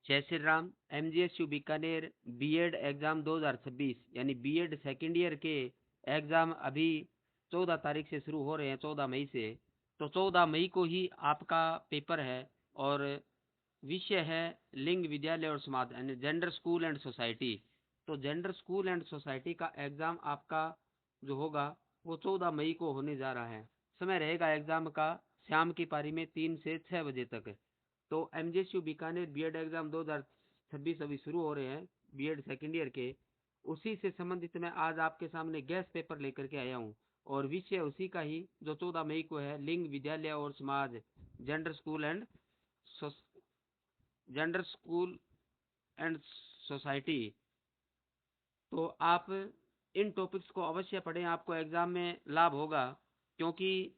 जय Shri Ram. MGSU Bikaner BEd exam 2026 यानी BEd second year के एग्ज़ाम अभी 14 तारीख से शुरू हो रहे हैं, 14 मई से। तो 14 मई को ही आपका पेपर है और विषय है लिंग विद्यालय और समाज यानी जेंडर स्कूल एंड सोसाइटी। तो जेंडर स्कूल एंड सोसाइटी का एग्ज़ाम आपका जो होगा वो 14 मई को होने जा रहा है। समय रहेगा एग्ज़ाम का शाम की पारी में 3 से 6 बजे तक। तो एमजीएसयू बीकानेर बीएड एग्जाम 2026 अभी शुरू हो रहे हैं बीएड सेकेंड ईयर के। उसी से संबंधित मैं आज आपके सामने गैस पेपर लेकर के आया हूँ और विषय उसी का ही जो 14 मई को है, लिंग विद्यालय और समाज gender school and gender school and society. तो आप इन टॉपिक्स को अवश्य पढ़ें, आपको एग्जाम में लाभ होगा, क्योंकि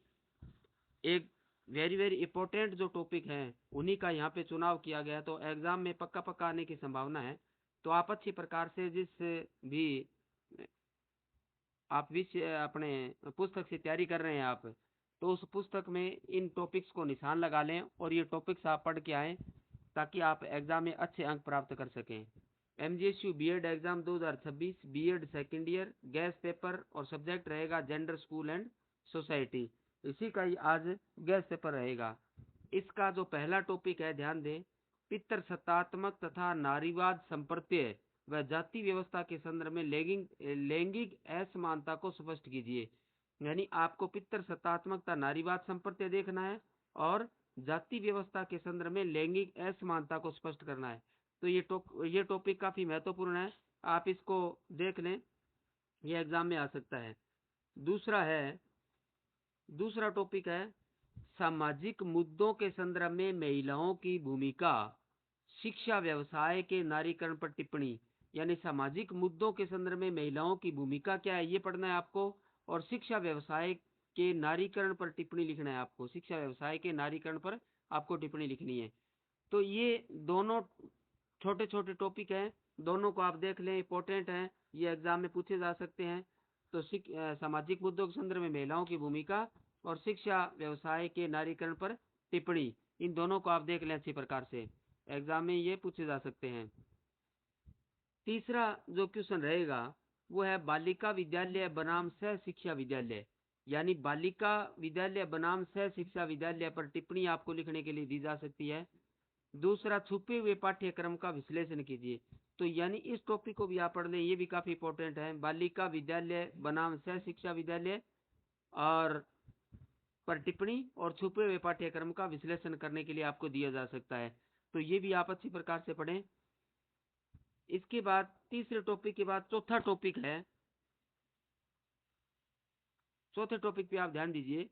एक वेरी वेरी इंपॉर्टेंट जो टॉपिक हैं उन्हीं का यहाँ पे चुनाव किया गया। तो एग्जाम में पक्का पक्का आने की संभावना है। तो आप अच्छी प्रकार से जिस भी आप विषय अपने पुस्तक से तैयारी कर रहे हैं आप, तो उस पुस्तक में इन टॉपिक्स को निशान लगा लें और ये टॉपिक्स आप पढ़ के आएँ ताकि आप एग्जाम में अच्छे अंक प्राप्त कर सकें। MGSU BEd exam 2026 BEd second year guess paper और सब्जेक्ट रहेगा जेंडर स्कूल एंड सोसाइटी। इसी का ही आज गैस पेपर रहेगा। इसका जो पहला टॉपिक है, ध्यान दें, पितृसत्तात्मक तथा नारीवाद संप्रत्यय व जाति व्यवस्था के संदर्भ में लैंगिक असमानता को स्पष्ट कीजिए। यानी आपको पितृसत्तात्मकता नारीवाद संप्रत्यय देखना है और जाति व्यवस्था के संदर्भ में लैंगिक असमानता को स्पष्ट करना है। तो ये टॉपिक काफी महत्वपूर्ण है, आप इसको देख लें, ये एग्जाम में आ सकता है। दूसरा टॉपिक है सामाजिक मुद्दों के संदर्भ में महिलाओं की भूमिका, शिक्षा व्यवसाय के नारीकरण पर टिप्पणी। यानी सामाजिक मुद्दों के संदर्भ में महिलाओं की भूमिका क्या है ये पढ़ना है आपको, और शिक्षा व्यवसाय के नारीकरण पर टिप्पणी लिखना है आपको। शिक्षा व्यवसाय के नारीकरण पर आपको टिप्पणी लिखनी है। तो ये दोनों छोटे छोटे टॉपिक हैं, दोनों को आप देख लें, इंपॉर्टेंट हैं, ये एग्जाम में पूछे जा सकते हैं। तो सामाजिक मुद्दों के संदर्भ में महिलाओं की भूमिका और शिक्षा व्यवसाय के नारीकरण पर टिप्पणी, इन दोनों को आप देख लें अच्छी प्रकार से, एग्जाम में ये पूछे जा सकते हैं। तीसरा जो क्वेश्चन रहेगा वो है बालिका विद्यालय बनाम सह शिक्षा विद्यालय। यानी बालिका विद्यालय बनाम सह शिक्षा विद्यालय पर टिप्पणी आपको लिखने के लिए दी जा सकती है। दूसरा, छुपे हुए पाठ्यक्रम का विश्लेषण कीजिए। तो यानी इस टॉपिक को भी आप पढ़ लें, ये भी काफी इंपॉर्टेंट है। बालिका विद्यालय बनाम सह शिक्षा विद्यालय और पर टिप्पणी और छुपे हुए पाठ्यक्रम का विश्लेषण करने के लिए आपको दिया जा सकता है। तो ये भी आप अच्छी प्रकार से पढ़ें। इसके बाद तीसरे टॉपिक के बाद चौथा टॉपिक है, चौथे टॉपिक पे आप ध्यान दीजिए,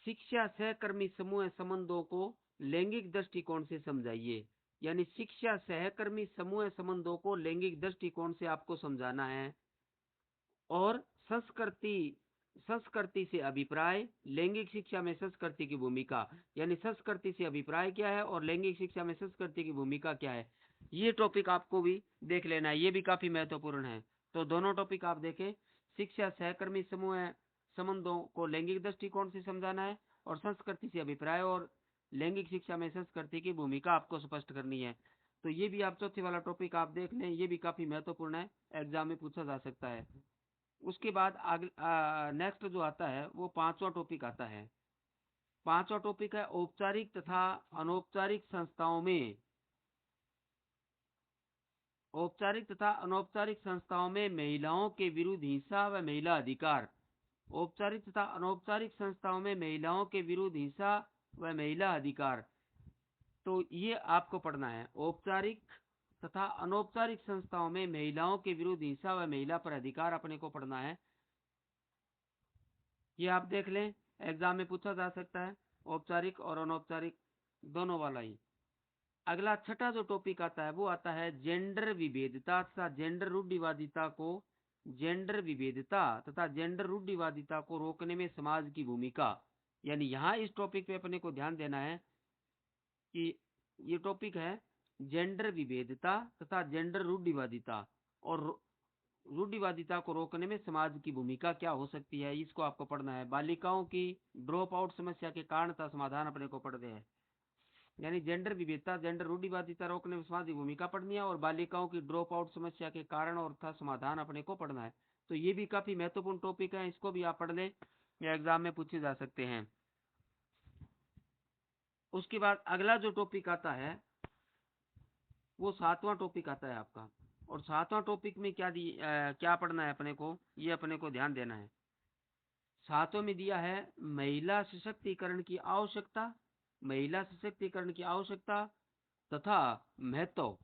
शिक्षा सहकर्मी समूह संबंधों को लैंगिक दृष्टिकोण से समझाइए। यानी शिक्षा सहकर्मी समूह संबंधों को लैंगिक दृष्टिकोण से आपको समझाना है। और संस्कृति से अभिप्राय, लैंगिक शिक्षा में संस्कृति की भूमिका। यानी संस्कृति से अभिप्राय क्या है और लैंगिक शिक्षा में संस्कृति की भूमिका क्या है, ये टॉपिक आपको भी देख लेना है, ये भी काफी महत्वपूर्ण है। तो दोनों टॉपिक आप देखें, शिक्षा सहकर्मी समूह संबंधों को लैंगिक दृष्टिकोण से समझाना है और संस्कृति से अभिप्राय और लैंगिक शिक्षा में संस्कृति की भूमिका आपको स्पष्ट करनी है। तो ये भी आप चौथे वाला टॉपिक आप देख लें, ये भी काफी महत्वपूर्ण है, एग्जाम में पूछा जा सकता है। उसके बाद नेक्स्ट जो आता है वो पांचवा टॉपिक आता है। पांचवा टॉपिक है औपचारिक तथा अनौपचारिक संस्थाओं में, औपचारिक तथा अनौपचारिक संस्थाओं में महिलाओं के विरुद्ध हिंसा व महिला अधिकार। औपचारिक तथा अनौपचारिक संस्थाओं में महिलाओं के विरुद्ध हिंसा व महिला अधिकार। तो ये आपको पढ़ना है, औपचारिक तथा अनौपचारिक संस्थाओं में महिलाओं के विरुद्ध हिंसा व महिला पर अधिकार अपने को पढ़ना है। ये आप देख लें, एग्जाम में पूछा जा सकता है, औपचारिक और अनौपचारिक दोनों वाला ही। अगला छठा जो टॉपिक आता है वो आता है जेंडर विभेदता तथा जेंडर रूढ़िवादिता को, जेंडर विभेदता तथा जेंडर रूढ़िवादिता को रोकने में समाज की भूमिका। यानी यहाँ इस टॉपिक पे अपने को ध्यान देना है कि ये टॉपिक है जेंडर विभेदता तथा जेंडर रूढ़िवादिता, और रूढ़िवादिता को रोकने में समाज की भूमिका क्या हो सकती है, इसको आपको पढ़ना है। बालिकाओं की ड्रॉप आउट समस्या के कारण तथा समाधान अपने को पढ़ने हैं। यानी जेंडर विविधता, जेंडर रूढ़िवादिता रोकने में समाज की भूमिका पढ़नी है, और बालिकाओं की ड्रॉप आउट समस्या के कारण और तथा समाधान अपने को पढ़ना है। तो ये भी काफी महत्वपूर्ण टॉपिक है, इसको भी आप पढ़ लें, या एग्जाम में पूछे जा सकते हैं। उसके बाद अगला जो टॉपिक आता है वो 7वां टॉपिक आता है आपका, और 7वां टॉपिक में क्या पढ़ना है अपने को, ये अपने को ध्यान देना है। 7वें में दिया है महिला सशक्तिकरण की आवश्यकता, महिला सशक्तिकरण की आवश्यकता तथा महत्व,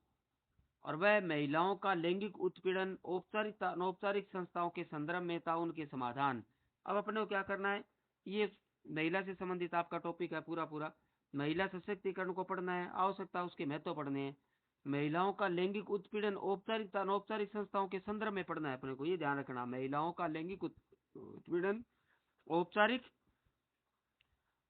और वह महिलाओं का लैंगिक उत्पीड़न औपचारिक अनौपचारिक संस्थाओं के संदर्भ में था उनके समाधान। अब अपने को क्या करना है, ये महिला से संबंधित आपका टॉपिक है पूरा पूरा। महिला सशक्तिकरण को पढ़ना है, आवश्यकता उसके महत्व पढ़ने हैं, महिलाओं का लैंगिक उत्पीड़न औपचारिक अनौपचारिक संस्थाओं के संदर्भ में पढ़ना है अपने को, ये ध्यान रखना। महिलाओं का लैंगिक उत्पीड़न औपचारिक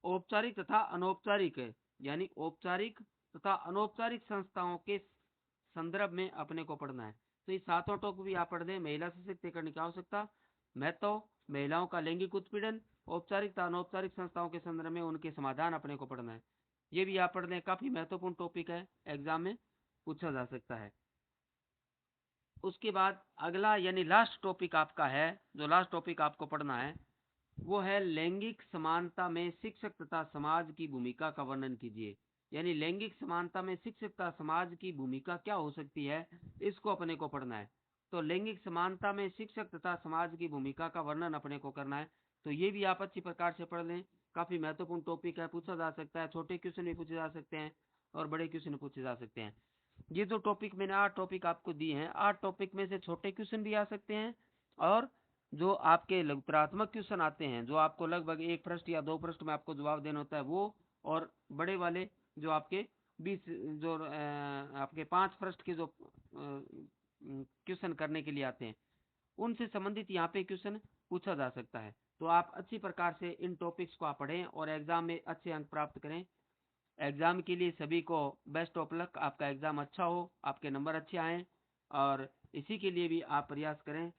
औपचारिक तथा अनौपचारिक है, यानी औपचारिक तथा अनौपचारिक संस्थाओं के संदर्भ में अपने को पढ़ना है। तो ये 7वां टॉपिक भी आप पढ़ दें, महिला सशक्तिकरण की आवश्यकता, महत्व, महिलाओं का लैंगिक उत्पीड़न, औपचारिक तथा अनौपचारिक संस्थाओं के संदर्भ में उनके समाधान अपने को पढ़ना है। ये भी आप पढ़ लें, काफी महत्वपूर्ण टॉपिक है, एग्जाम में पूछा जा सकता है। उसके बाद अगला यानी लास्ट टॉपिक आपका है, जो लास्ट टॉपिक आपको पढ़ना है वो है लैंगिक समानता में शिक्षक तथा समाज की भूमिका का वर्णन कीजिए। यानी लैंगिक समानता में शिक्षक तथा समाज की भूमिका क्या हो सकती है, इसको अपने को पढ़ना है। तो लैंगिक समानता में शिक्षक तथा समाज की भूमिका का वर्णन अपने को करना है। तो ये भी आप अच्छी प्रकार से पढ़ लें, काफी महत्वपूर्ण टॉपिक है, पूछा जा सकता है, छोटे क्वेश्चन भी पूछे जा सकते हैं और बड़े क्वेश्चन पूछे जा सकते हैं। ये जो टॉपिक मैंने 8 टॉपिक आपको दिए हैं, 8 टॉपिक में से छोटे क्वेश्चन भी आ सकते हैं, और जो आपके उत्तरात्मक क्वेश्चन आते हैं, जो आपको लगभग 1 पृष्ठ या 2 पृष्ठ में आपको जवाब देना होता है वो, और बड़े वाले जो आपके 20 जो आपके 5 पृष्ठ के जो क्वेश्चन करने के लिए आते हैं, उनसे संबंधित यहाँ पे क्वेश्चन पूछा जा सकता है। तो आप अच्छी प्रकार से इन टॉपिक्स को आप पढ़ें और एग्जाम में अच्छे अंक प्राप्त करें। एग्जाम के लिए सभी को बेस्ट ऑफ लक, आपका एग्जाम अच्छा हो, आपके नंबर अच्छे आए, और इसी के लिए भी आप प्रयास करें।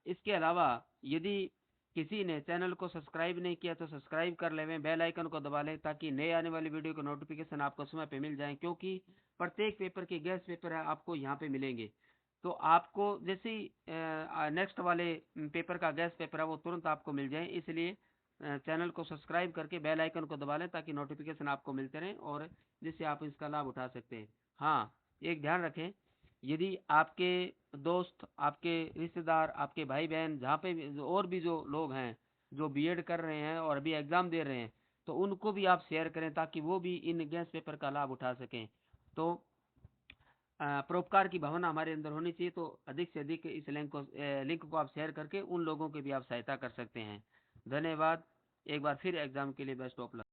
इसके अलावा यदि किसी ने चैनल को सब्सक्राइब नहीं किया तो सब्सक्राइब कर लें, बेल आइकन को दबा लें, ताकि नए आने वाली वीडियो का नोटिफिकेशन आपको समय पे मिल जाए, क्योंकि प्रत्येक पेपर के गेस्ट पेपर है आपको यहाँ पे मिलेंगे। तो आपको जैसे ही नेक्स्ट वाले पेपर का गेस्ट पेपर है वो तुरंत आपको मिल जाए, इसलिए चैनल को सब्सक्राइब करके बेल आइकन को दबा लें, ताकि नोटिफिकेशन आपको मिलते रहें और जिससे आप इसका लाभ उठा सकते हैं। हाँ, एक ध्यान रखें, यदि आपके दोस्त, आपके रिश्तेदार, आपके भाई बहन, जहाँ पे और भी जो लोग हैं जो बीएड कर रहे हैं और अभी एग्जाम दे रहे हैं, तो उनको भी आप शेयर करें, ताकि वो भी इन गेस्ट पेपर का लाभ उठा सकें। तो परोपकार की भावना हमारे अंदर होनी चाहिए, तो अधिक से अधिक इस लिंक को आप शेयर करके उन लोगों की भी आप सहायता कर सकते हैं। धन्यवाद। एक बार फिर एग्जाम के लिए बेस्ट ऑफ लक।